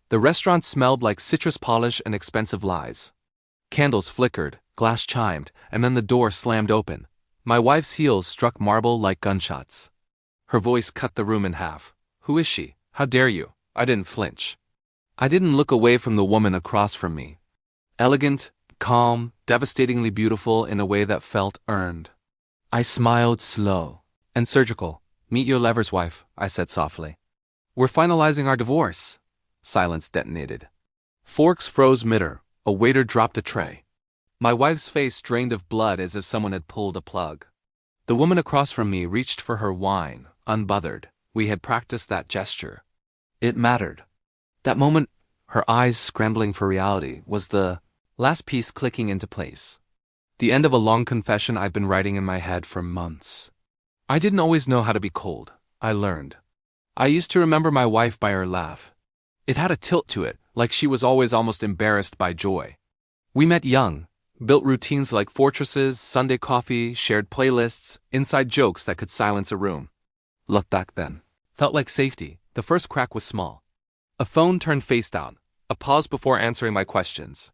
The restaurant smelled like citrus polish and expensive lies. Candles flickered, glass chimed, and then the door slammed open. My wife's heels struck marble like gunshots. Her voice cut the room in half. "Who is she? How dare you?" I didn't flinch. I didn't look away from the woman across from me. Elegant, calm, devastatingly beautiful in a way that felt earned. I smiled slow and surgical. "Meet your lover's wife," I said softly. "We're finalizing our divorce." Silence detonated. Forks froze mid-air. A waiter dropped a tray. My wife's face drained of blood as if someone had pulled a plug. The woman across from me reached for her wine, unbothered. We had practiced that gesture. It mattered. That moment, her eyes scrambling for reality, was the last piece clicking into place. The end of a long confession I'd been writing in my head for months. I didn't always know how to be cold. I learned. I used to remember my wife by her laugh. It had a tilt to it, like she was always almost embarrassed by joy. We met young, built routines like fortresses, Sunday coffee, shared playlists, inside jokes that could silence a room. Look back then. Felt like safety. The first crack was small. A phone turned face down. A pause before answering my questions.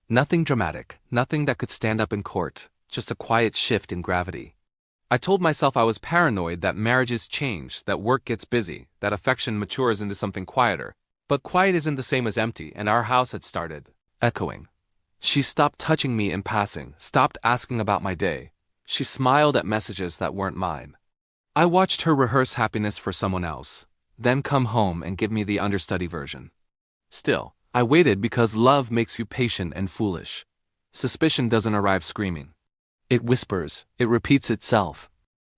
Nothing dramatic, nothing that could stand up in court, just a quiet shift in gravity. I told myself I was paranoid that marriages change, that work gets busy, that affection matures into something quieter. But quiet isn't the same as empty, and our house had started echoing. She stopped touching me in passing, stopped asking about my day. She smiled at messages that weren't mine. I watched her rehearse happiness for someone else, then come home and give me the understudy version. Still, I waited because love makes you patient and foolish. Suspicion doesn't arrive screaming. It whispers, it repeats itself.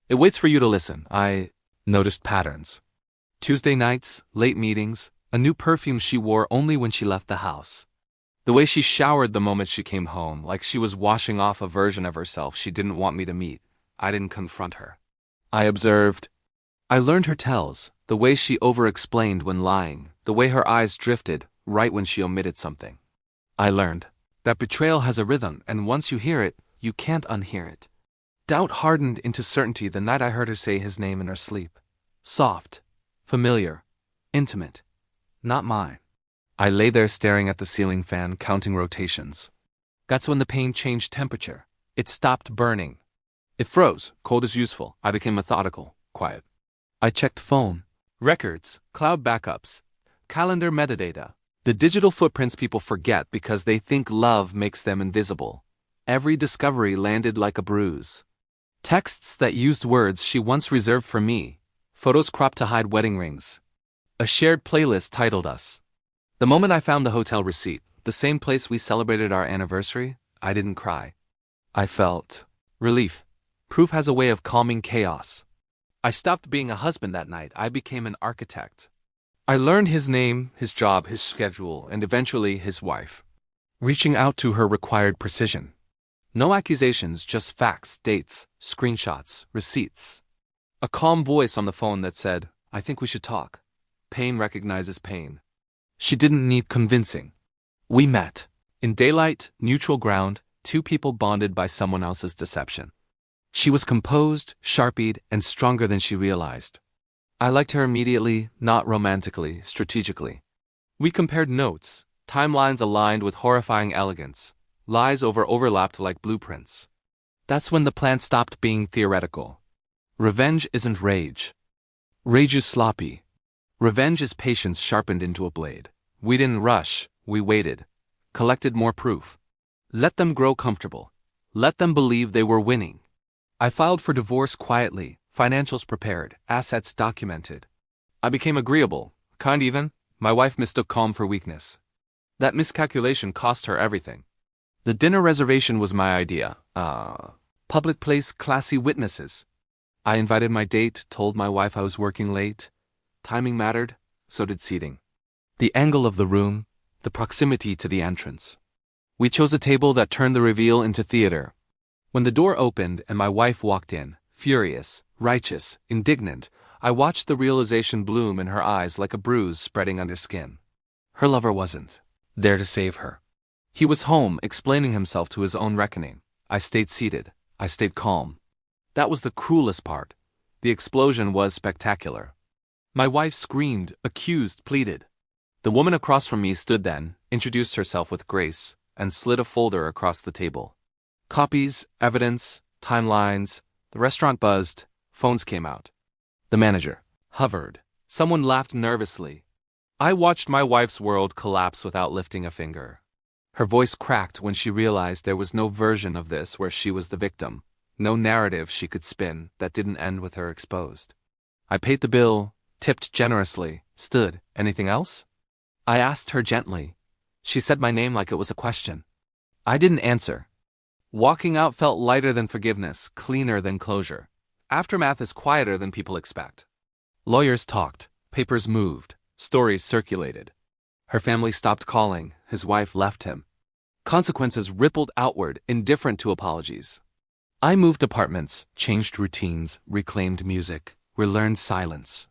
It waits for you to listen. I noticed patterns. Tuesday nights, late meetings, a new perfume she wore only when she left the house. The way she showered the moment she came home, like she was washing off a version of herself she didn't want me to meet. I didn't confront her. I observed. I learned her tells, the way she over-explained when lying, the way her eyes drifted, right when she omitted something. I learned that betrayal has a rhythm, and once you hear it, you can't unhear it. Doubt hardened into certainty the night I heard her say his name in her sleep. Soft, familiar, intimate. Not mine. I lay there staring at the ceiling fan, counting rotations. That's when the pain changed temperature. It stopped burning. It froze. Cold is useful. I became methodical, quiet. I checked phone, records, cloud backups, calendar metadata. The digital footprints people forget because they think love makes them invisible. Every discovery landed like a bruise. Texts that used words she once reserved for me. Photos cropped to hide wedding rings. A shared playlist titled us. The moment I found the hotel receipt, the same place we celebrated our anniversary, I didn't cry. I felt relief. Proof has a way of calming chaos. I stopped being a husband that night. I became an architect. I learned his name, his job, his schedule, and eventually his wife. Reaching out to her required precision. No accusations, just facts, dates, screenshots, receipts. A calm voice on the phone that said, "I think we should talk." Pain recognizes pain. She didn't need convincing. We met. In daylight, neutral ground, two people bonded by someone else's deception. She was composed, sharpied, and stronger than she realized. I liked her immediately, not romantically, strategically. We compared notes, timelines aligned with horrifying elegance, lies overlapped like blueprints. That's when the plan stopped being theoretical. Revenge isn't rage. Rage is sloppy. Revenge is patience sharpened into a blade. We didn't rush, we waited. Collected more proof. Let them grow comfortable. Let them believe they were winning. I filed for divorce quietly, financials prepared, assets documented. I became agreeable, kind even. My wife mistook calm for weakness. That miscalculation cost her everything. The dinner reservation was my idea. Public place, classy witnesses. I invited my date, told my wife I was working late. Timing mattered, so did seating. The angle of the room, the proximity to the entrance. We chose a table that turned the reveal into theater. When the door opened and my wife walked in, furious, righteous, indignant, I watched the realization bloom in her eyes like a bruise spreading under skin. Her lover wasn't there to save her. He was home, explaining himself to his own reckoning. I stayed seated. I stayed calm. That was the cruelest part. The explosion was spectacular. My wife screamed, accused, pleaded. The woman across from me stood then, introduced herself with grace, and slid a folder across the table. Copies, evidence, timelines, the restaurant buzzed, phones came out. The manager hovered. Someone laughed nervously. I watched my wife's world collapse without lifting a finger. Her voice cracked when she realized there was no version of this where she was the victim, no narrative she could spin that didn't end with her exposed. I paid the bill, tipped generously, stood. Anything else? I asked her gently. She said my name like it was a question. I didn't answer. Walking out felt lighter than forgiveness, cleaner than closure. Aftermath is quieter than people expect. Lawyers talked, papers moved, stories circulated. Her family stopped calling, his wife left him. Consequences rippled outward, indifferent to apologies. I moved apartments, changed routines, reclaimed music, relearned silence.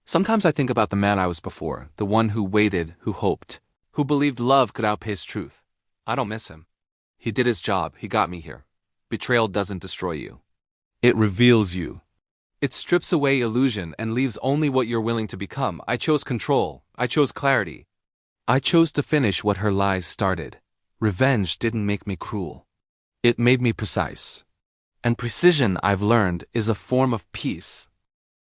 Sometimes I think about the man I was before, the one who waited, who hoped, who believed love could outpace truth. I don't miss him. He did his job, he got me here. Betrayal doesn't destroy you. It reveals you. It strips away illusion and leaves only what you're willing to become. I chose control. I chose clarity. I chose to finish what her lies started. Revenge didn't make me cruel. It made me precise. And precision, I've learned, is a form of peace.